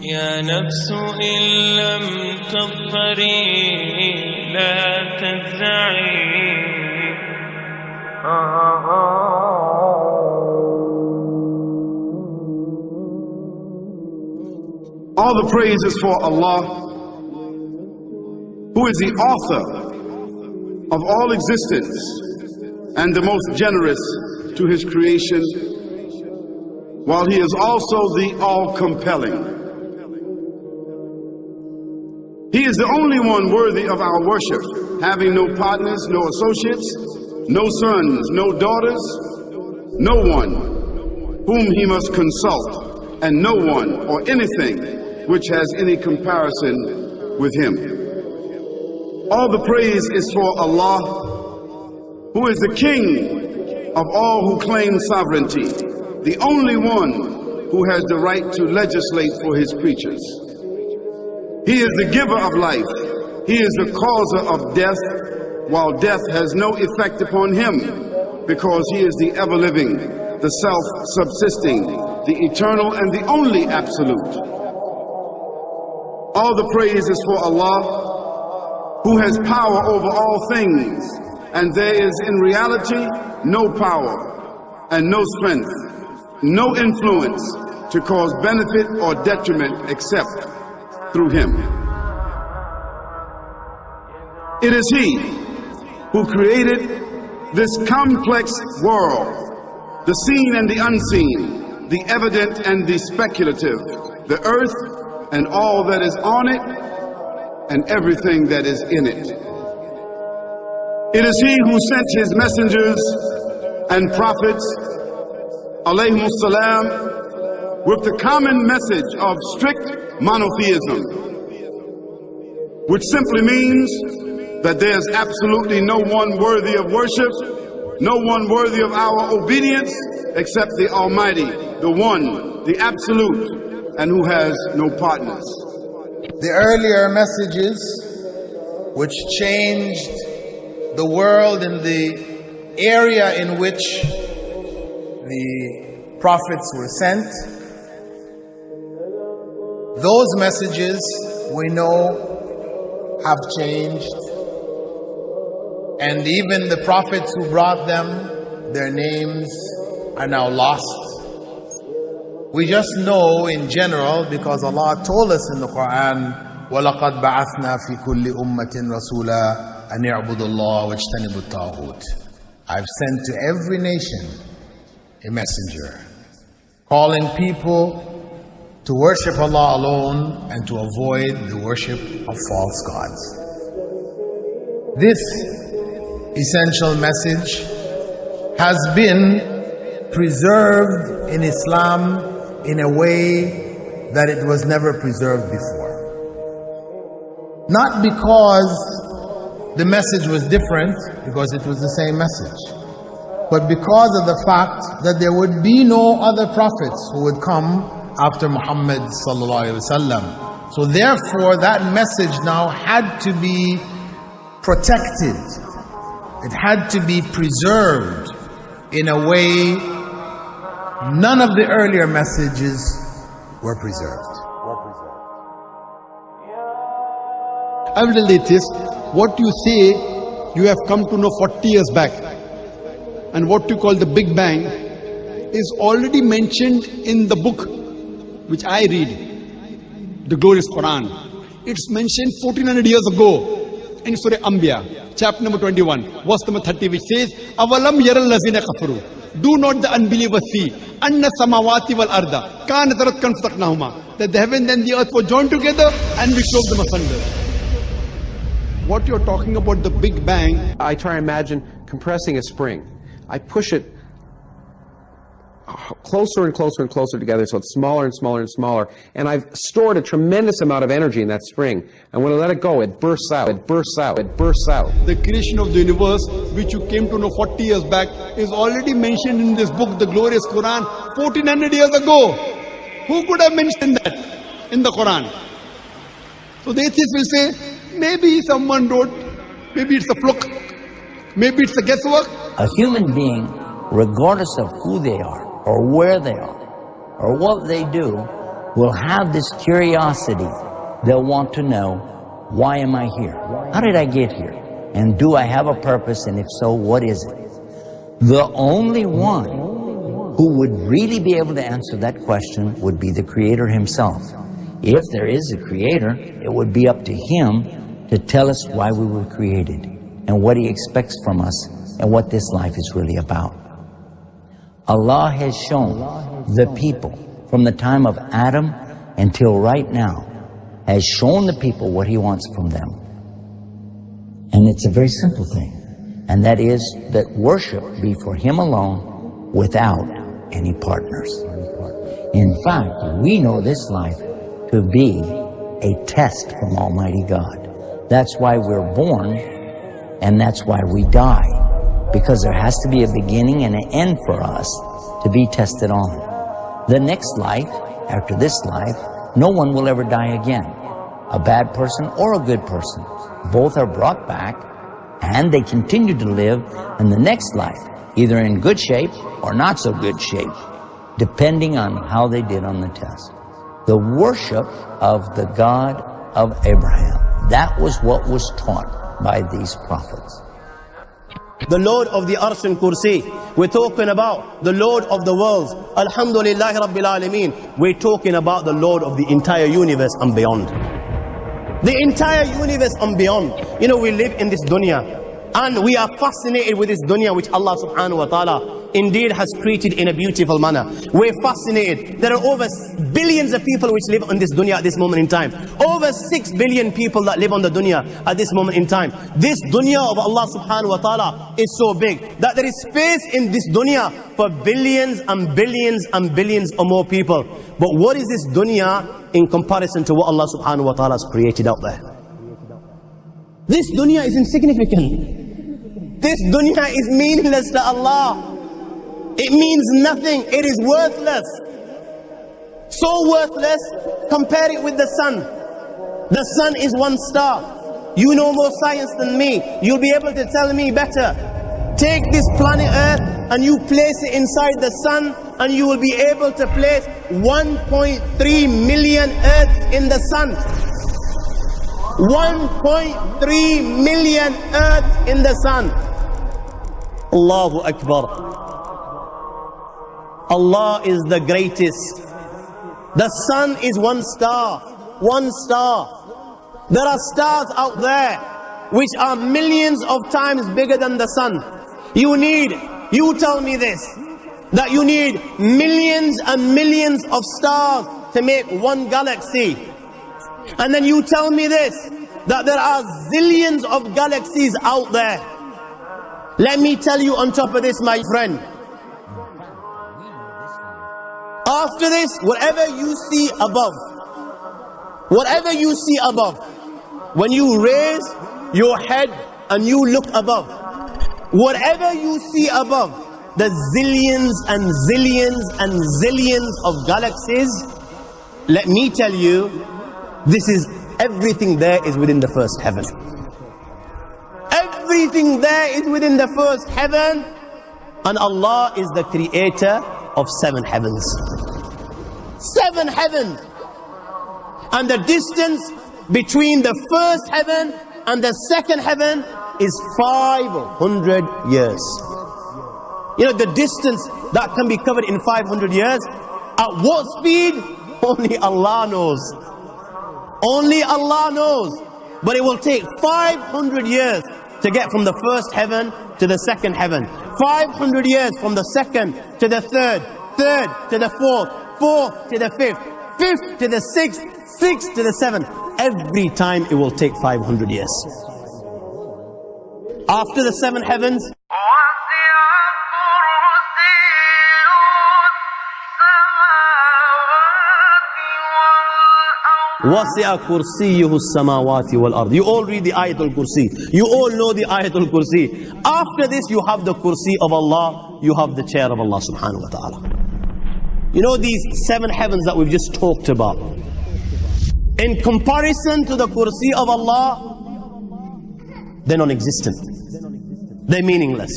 يا نفس إن لم تظفري لا تفزعي. All the praise is for Allah, who is the author of all existence and the most generous to his creation, while he is also the all-compelling. He is the only one worthy of our worship, having no partners, no associates, no sons, no daughters, no one whom he must consult, and no one or anything which has any comparison with him. All the praise is for Allah, who is the King of all who claim sovereignty, the only one who has the right to legislate for his creatures. He is the giver of life. He is the causer of death, while death has no effect upon him, because he is the ever-living, the self-subsisting, the eternal and the only absolute. All the praise is for Allah, who has power over all things, and there is in reality no power and no strength, no influence to cause benefit or detriment except through him. It is he who created this complex world, the seen and the unseen, the evident and the speculative, the earth and all that is on it and everything that is in it. It is he who sent his messengers and prophets, alayhimus salam, with the common message of strict monotheism, which simply means that there's absolutely no one worthy of worship, no one worthy of our obedience except the Almighty, the One, the Absolute, and who has no partners. The earlier messages which changed the world in the area in which the prophets were sent, those messages we know have changed, and even the prophets who brought them, their names are now lost. We just know in general because Allah told us in the Quran, وَلَقَدْ بَعَثْنَا فِي كُلِّ أُمَّةٍ رَسُولًا أَنْ يَعْبُدُوا اللَّهَ وَاجْتَنِبُوا الطَّاغُوتَ. I've sent to every nation a messenger, calling people to worship Allah alone and to avoid the worship of false gods. This essential message has been preserved in Islam in a way that it was never preserved before. Not because the message was different, because it was the same message, but because of the fact that there would be no other prophets who would come after Muhammad sallallahu alaihi wasallam. So therefore that message now had to be protected. It had to be preserved in a way none of the earlier messages were preserved. Evidently it is what you say you have come to know 40 years back, and what you call the Big Bang is already mentioned in the book which I read, the glorious Quran. It's mentioned 1400 years ago in Surah Anbiya, chapter number 21, verse number 30, which says, Avalam yaral lazina kafaru. Do not the unbelievers see anna samawati wal arda kanat ratkan fataqnahuma, that the heaven and the earth were joined together and we clove them asunder. What you're talking about, the Big Bang, I try to imagine compressing a spring. I push it closer and closer and closer together, so it's smaller and smaller and smaller. And I've stored a tremendous amount of energy in that spring. And when I let it go, it bursts out, it bursts out, it bursts out. The creation of the universe, which you came to know 40 years back, is already mentioned in this book, the glorious Quran, 1400 years ago. Who could have mentioned that in the Quran? So the atheists will say, maybe someone wrote, maybe it's a fluke, maybe it's a guesswork. A human being, regardless of who they are, or where they are, or what they do, will have this curiosity. They'll want to know, why am I here? How did I get here? And do I have a purpose? And if so, what is it? The only one who would really be able to answer that question would be the Creator himself. If there is a Creator, it would be up to him to tell us why we were created and what he expects from us and what this life is really about. Allah has shown the people from the time of Adam until right now, has shown the people what he wants from them. And it's a very simple thing, and that is that worship be for him alone without any partners. In fact, we know this life to be a test from Almighty God. That's why we're born, and that's why we die, because there has to be a beginning and an end for us to be tested on. The next life, after this life, no one will ever die again. A bad person or a good person. Both are brought back, and they continue to live in the next life, either in good shape or not so good shape, depending on how they did on the test. The worship of the God of Abraham, that was what was taught by these prophets. The Lord of the Arsh and Kursi. We're talking about the Lord of the worlds. Alhamdulillah Rabbil Alameen. We're talking about the Lord of the entire universe and beyond. The entire universe and beyond. You know, we live in this dunya, and we are fascinated with this dunya which Allah subhanahu wa ta'ala indeed has created in a beautiful manner. We're fascinated. There are over billions of people which live on this dunya at this moment in time. Over 6 billion people that live on the dunya at this moment in time. This dunya of Allah subhanahu wa ta'ala is so big that there is space in this dunya for billions and billions and billions or more people. But what is this dunya in comparison to what Allah subhanahu wa ta'ala has created out there? This dunya is insignificant. This dunya is meaningless to Allah. It means nothing. It is worthless. So worthless, compare it with the sun. The sun is one star. You know more science than me. You'll be able to tell me better. Take this planet Earth and you place it inside the sun, and you will be able to place 1.3 million Earths in the sun. 1.3 million Earths in the sun. Allahu Akbar. Allah is the greatest. The sun is one star. One star. There are stars out there which are millions of times bigger than the sun. You tell me this, that you need millions and millions of stars to make one galaxy. And then you tell me this, that there are zillions of galaxies out there. Let me tell you on top of this, my friend. After this, whatever you see above, when you raise your head and you look above, whatever you see above, the zillions and zillions and zillions of galaxies, let me tell you, this is everything there is within the first heaven. Everything there is within the first heaven, and Allah is the creator of 7 heavens. 7 heavens. And the distance between the first heaven and the second heaven is 500 years. You know, the distance that can be covered in 500 years, at what speed? Only Allah knows. Only Allah knows. But it will take 500 years to get from the first heaven to the second heaven. 500 years from the second to the third, third to the fourth, fourth to the fifth, fifth to the sixth, sixth to the seventh. Every time it will take 500 years. After the 7 heavens, وَسِعَ كُرْسِيُّهُ السَّمَاوَاتِ وَالْأَرْضِ. You all read the Ayatul Kursi. You all know the Ayatul Kursi. After this you have the Kursi of Allah. You have the chair of Allah subhanahu wa ta'ala. You know these 7 heavens that we've just talked about. In comparison to the Kursi of Allah, they're non-existent. They're meaningless.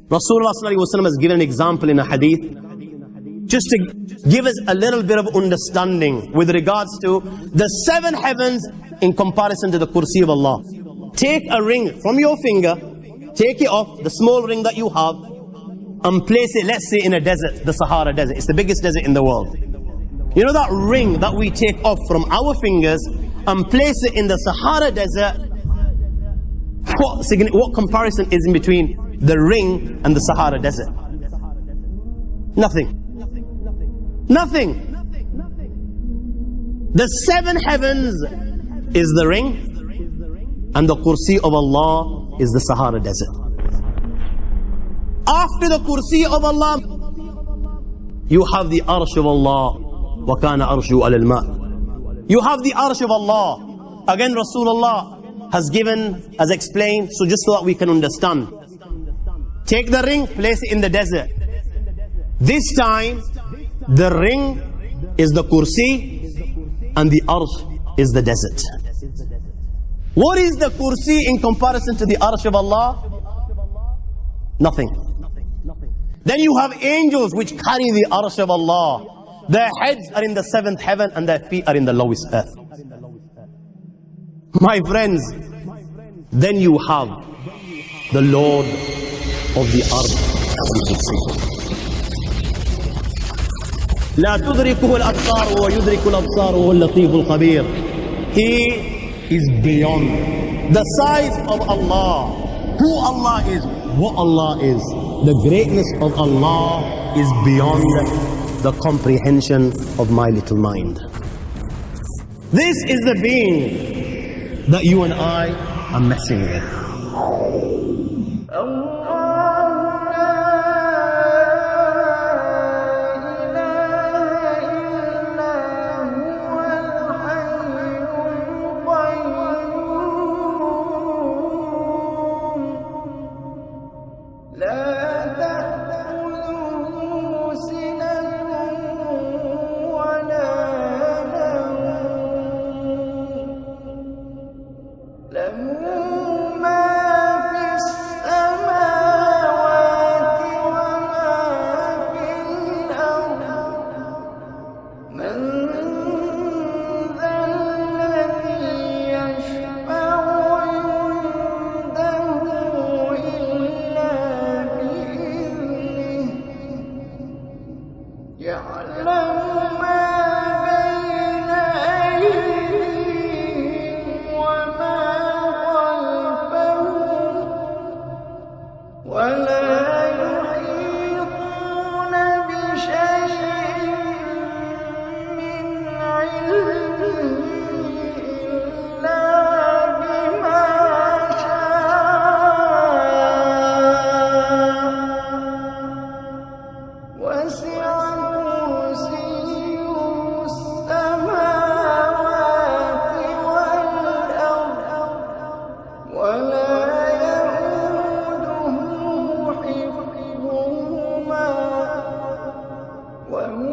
Rasulullah sallallahu alaihi wasallam has given an example in a hadith just to give us a little bit of understanding with regards to the 7 heavens in comparison to the Kursi of Allah. Take a ring from your finger, take it off, the small ring that you have, and place it, let's say, in a desert, the Sahara Desert. It's the biggest desert in the world. You know that ring that we take off from our fingers and place it in the Sahara Desert? What comparison is in between the ring and the Sahara Desert? Nothing. Nothing. The 7 heavens is the ring, and the Kursi of Allah is the Sahara Desert. After the Kursi of Allah, you have the Arsh of Allah. وَكَانَ أَرْشُهُ عَلَى الْمَاءِ. You have the Arsh of Allah. Again, Rasulullah has explained, so just so that we can understand. Take the ring, place it in the desert. This time, the ring is the Kursi and the Arsh is the desert. What is the Kursi in comparison to the Arsh of Allah? Nothing. Then you have angels which carry the Arsh of Allah. Their heads are in the 7th heaven and their feet are in the lowest earth. My friends, then you have the Lord of the earth, as we could see. لا تدركه الأبصار ويدرك الأبصار وهو اللطيف الخبير. He is beyond the size of Allah, who Allah is, what Allah is. The greatness of Allah is beyond the comprehension of my little mind. This is the being that you and I are messing with. وهو